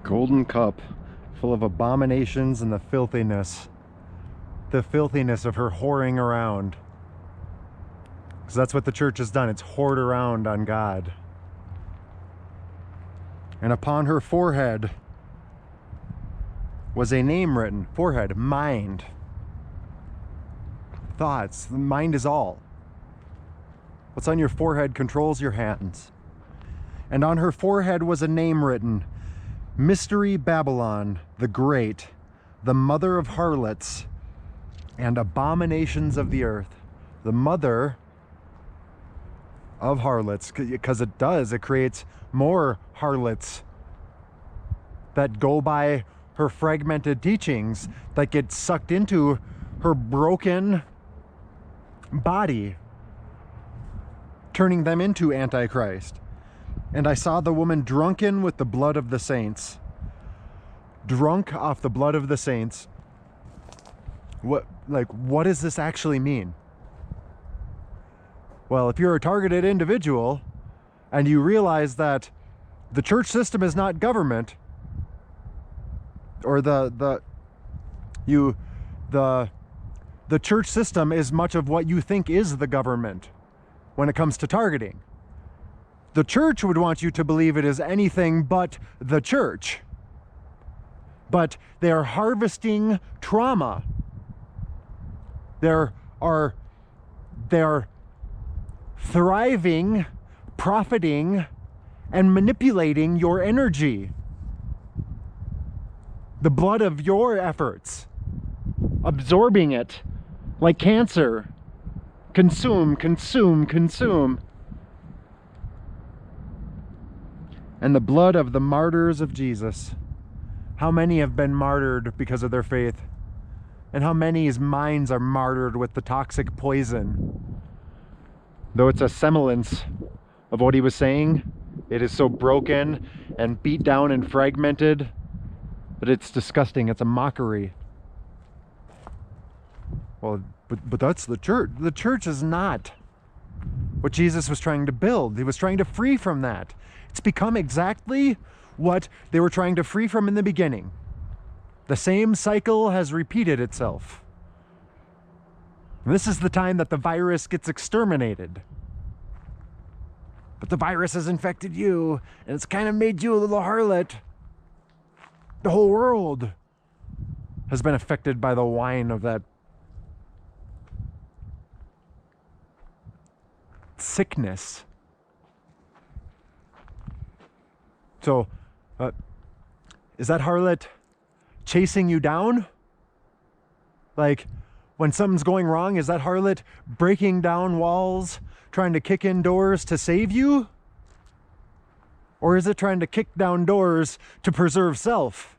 golden cup full of abominations and the filthiness of her whoring around. Because that's what the church has done. It's whored around on God. And upon her forehead was a name written. Forehead, mind. Thoughts. The mind is all. What's on your forehead controls your hands. And on her forehead was a name written, Mystery Babylon the Great, the mother of harlots and abominations of the earth. The mother of harlots, because it creates more harlots that go by her fragmented teachings, that get sucked into her broken body, turning them into Antichrist. And I saw the woman drunken with the blood of the saints. Drunk off the blood of the saints. What does this actually mean? Well, if you're a targeted individual and you realize that the church system is not government, or the church system is much of what you think is the government when it comes to targeting. The church would want you to believe it is anything but the church. But they are harvesting trauma. They are thriving, profiting, and manipulating your energy. The blood of your efforts. Absorbing it like cancer. Consume, consume, consume. And the blood of the martyrs of Jesus. How many have been martyred because of their faith? And how many's minds are martyred with the toxic poison? Though it's a semblance of what he was saying, it is so broken and beat down and fragmented that it's disgusting. It's a mockery. Well, but that's the church. The church is not what Jesus was trying to build. He was trying to free from that. It's become exactly what they were trying to free from in the beginning. The same cycle has repeated itself. And this is the time that the virus gets exterminated. But the virus has infected you, and it's kind of made you a little harlot. The whole world has been affected by the wine of that sickness. So, is that harlot chasing you down? Like, when something's going wrong, is that harlot breaking down walls, trying to kick in doors to save you? Or is it trying to kick down doors to preserve self,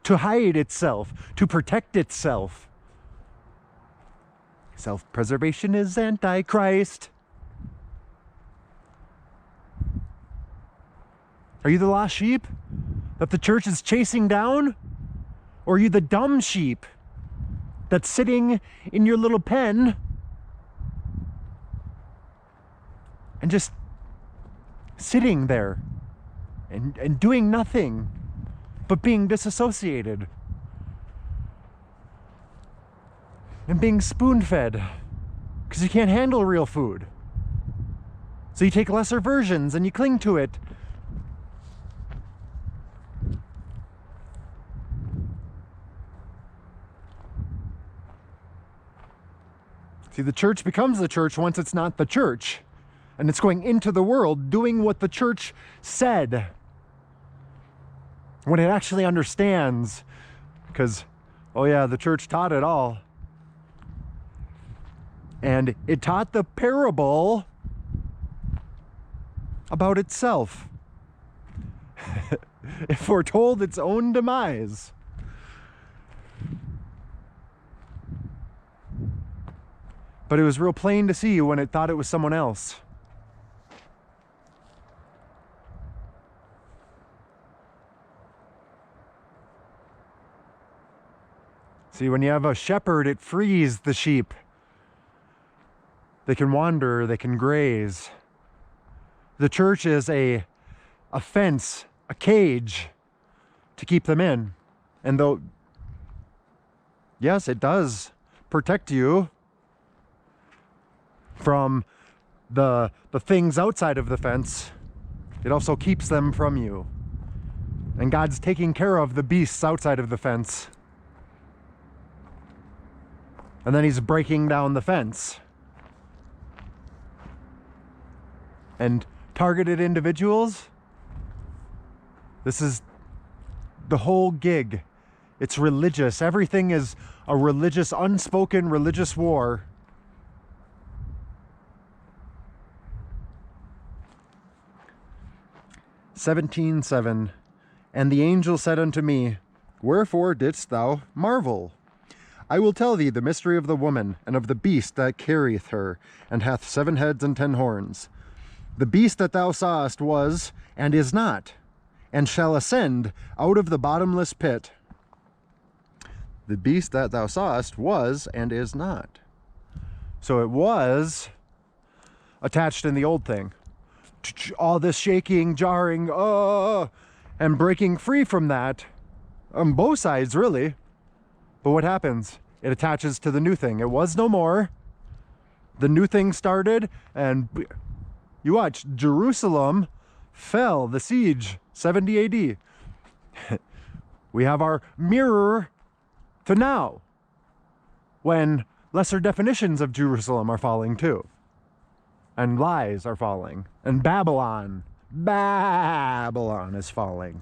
to hide itself, to protect itself? Self-preservation is Antichrist. Are you the lost sheep that the church is chasing down? Or are you the dumb sheep that's sitting in your little pen and just sitting there and doing nothing but being disassociated and being spoon-fed because you can't handle real food? So you take lesser versions and you cling to it. See, the church becomes the church once it's not the church. And it's going into the world doing what the church said. When it actually understands. Because, oh yeah, the church taught it all. And it taught the parable about itself. It foretold its own demise. But it was real plain to see when it thought it was someone else. See, when you have a shepherd, it frees the sheep. They can wander, they can graze. The church is a fence, a cage to keep them in. And though, yes, it does protect you from the things outside of the fence, it also keeps them from you. And God's taking care of the beasts outside of the fence. And then he's breaking down the fence. And targeted individuals, this is the whole gig. It's religious. Everything is a religious, unspoken religious war. (17:7) And the angel said unto me, Wherefore didst thou marvel? I will tell thee the mystery of the woman, and of the beast that carrieth her, and hath 7 heads and 10 horns. The beast that thou sawest was, and is not, and shall ascend out of the bottomless pit. The beast that thou sawest was, and is not. So it was attached in the old thing. All this shaking, jarring, and breaking free from that, on both sides, really. But what happens? It attaches to the new thing. It was no more. The new thing started, and you watch, Jerusalem fell, the siege, 70 AD. We have our mirror to now, when lesser definitions of Jerusalem are falling too. And lies are falling. And Babylon is falling.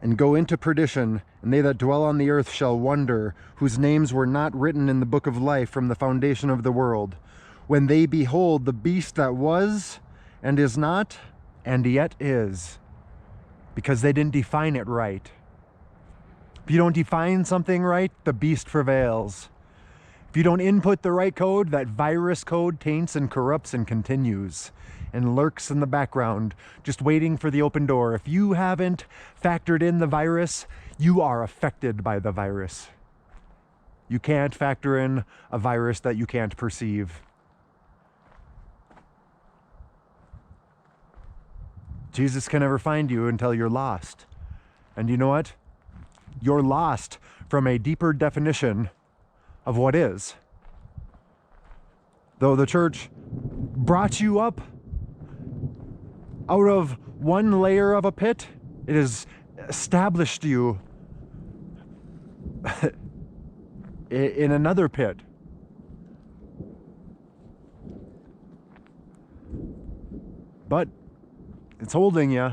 And go into perdition, and they that dwell on the earth shall wonder, whose names were not written in the book of life from the foundation of the world, when they behold the beast that was, and is not, and yet is. Because they didn't define it right. If you don't define something right, the beast prevails. If you don't input the right code, that virus code taints and corrupts and continues and lurks in the background, just waiting for the open door. If you haven't factored in the virus, you are affected by the virus. You can't factor in a virus that you can't perceive. Jesus can never find you until you're lost. And you know what? You're lost from a deeper definition of what is. Though the church brought you up out of one layer of a pit, it has established you in another pit. But it's holding you.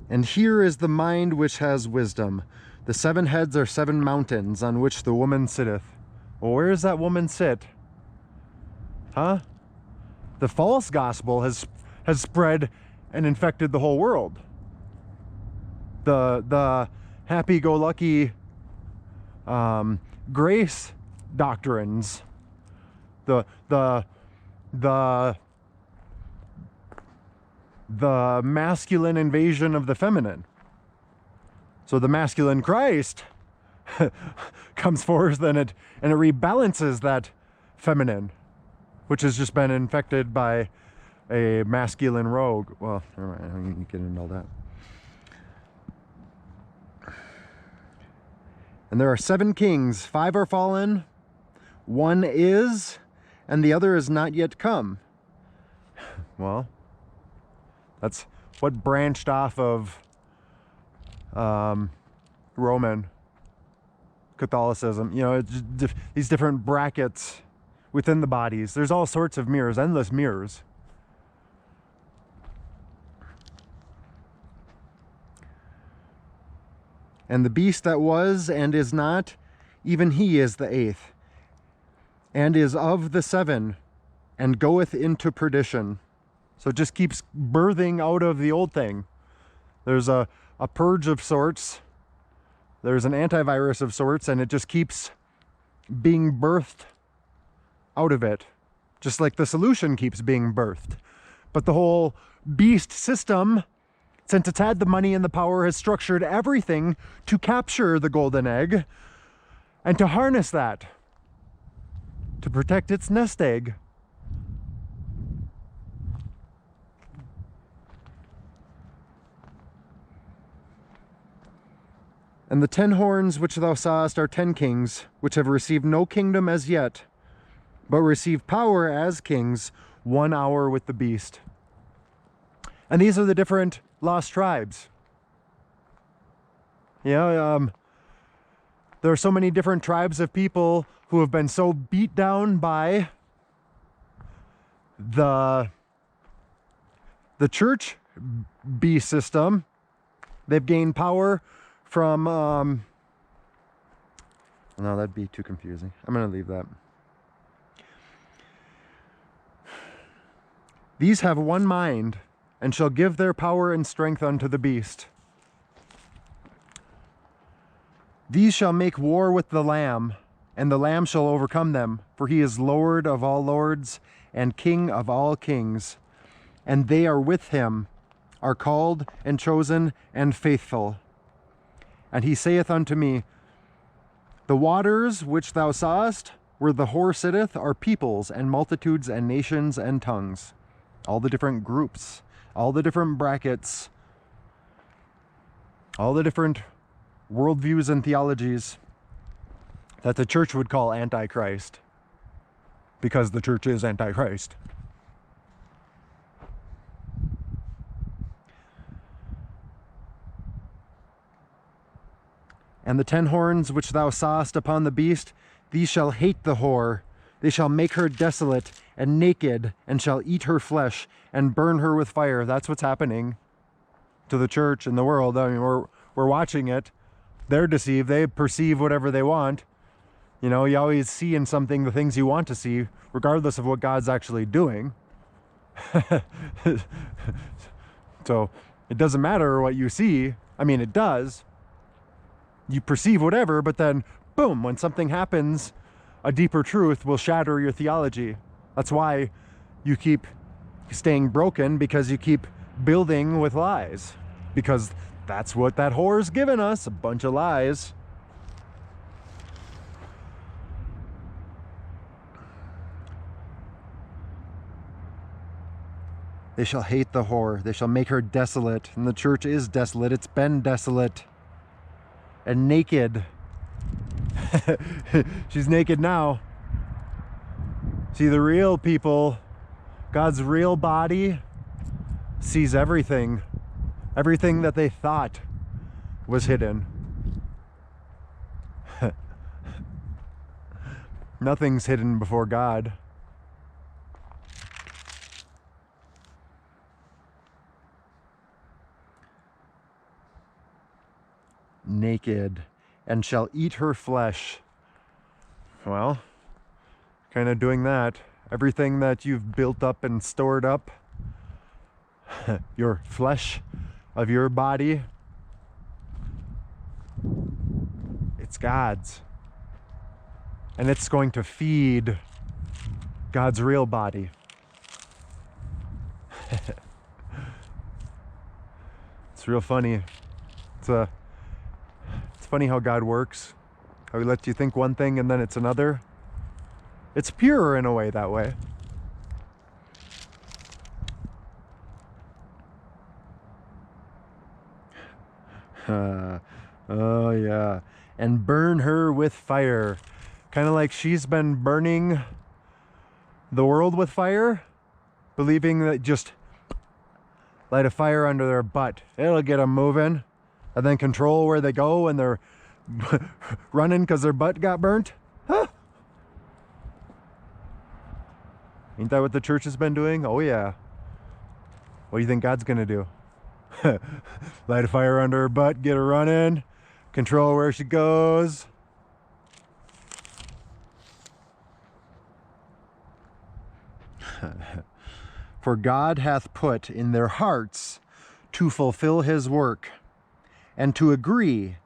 And here is the mind which has wisdom. The 7 heads are 7 mountains on which the woman sitteth. Well, where does that woman sit? Huh? The false gospel has spread and infected the whole world. The happy-go-lucky grace doctrines, the masculine invasion of the feminine. So the masculine Christ comes forth and it rebalances that feminine, which has just been infected by a masculine rogue. Well, never mind, I don't even get into all that. And there are 7 kings, 5 are fallen, 1 is, and the other is not yet come. Well, that's what branched off of Roman Catholicism. You know, these different brackets within the bodies. There's all sorts of mirrors, endless mirrors. And the beast that was and is not, even he is the 8th, and is of the 7, and goeth into perdition. So it just keeps birthing out of the old thing. There's a purge of sorts. There's an antivirus of sorts, and it just keeps being birthed out of it. Just like the solution keeps being birthed. But the whole beast system, since it's had the money and the power, has structured everything to capture the golden egg and to harness that. to protect its nest egg. And the 10 horns which thou sawest are 10 kings, which have received no kingdom as yet, but receive power as kings 1 hour with the beast. And these are the different lost tribes. Yeah, there are so many different tribes of people who have been so beat down by the church beast system. They've gained power from, no, that'd be too confusing. I'm going to leave that. These have one mind, and shall give their power and strength unto the beast. These shall make war with the Lamb, and the Lamb shall overcome them, for he is Lord of all lords, and King of all kings. And they are with him, are called and chosen and faithful. And he saith unto me, the waters which thou sawest, where the whore sitteth, are peoples and multitudes and nations and tongues. All the different groups, all the different brackets, all the different worldviews and theologies that the church would call Antichrist, because the church is Antichrist. And the 10 horns which thou sawest upon the beast, these shall hate the whore. They shall make her desolate and naked, and shall eat her flesh and burn her with fire. That's what's happening to the church and the world. I mean, we're watching it. They're deceived. They perceive whatever they want. You know, you always see in something the things you want to see, regardless of what God's actually doing. So it doesn't matter what you see. I mean, it does. You perceive whatever, but then, boom, when something happens, a deeper truth will shatter your theology. That's why you keep staying broken, because you keep building with lies. Because that's what that whore's given us, a bunch of lies. They shall hate the whore. They shall make her desolate. And the church is desolate. It's been desolate and naked. She's naked now. See, the real people, God's real body, sees everything. Everything that they thought was hidden. Nothing's hidden before God. Naked, and shall eat her flesh. Well, kind of doing that. Everything that you've built up and stored up, your flesh of your body, it's God's. And it's going to feed God's real body. It's real funny. It's funny how God works. How he lets you think one thing and then it's another. It's purer in a way that way. Oh yeah. And burn her with fire. Kind of like she's been burning the world with fire, believing that just light a fire under their butt, it'll get them moving, and then control where they go when they're running because their butt got burnt. Huh? Ain't that what the church has been doing? Oh yeah. What do you think God's gonna do? Light a fire under her butt, get her running, control where she goes. For God hath put in their hearts to fulfill his work, and to agree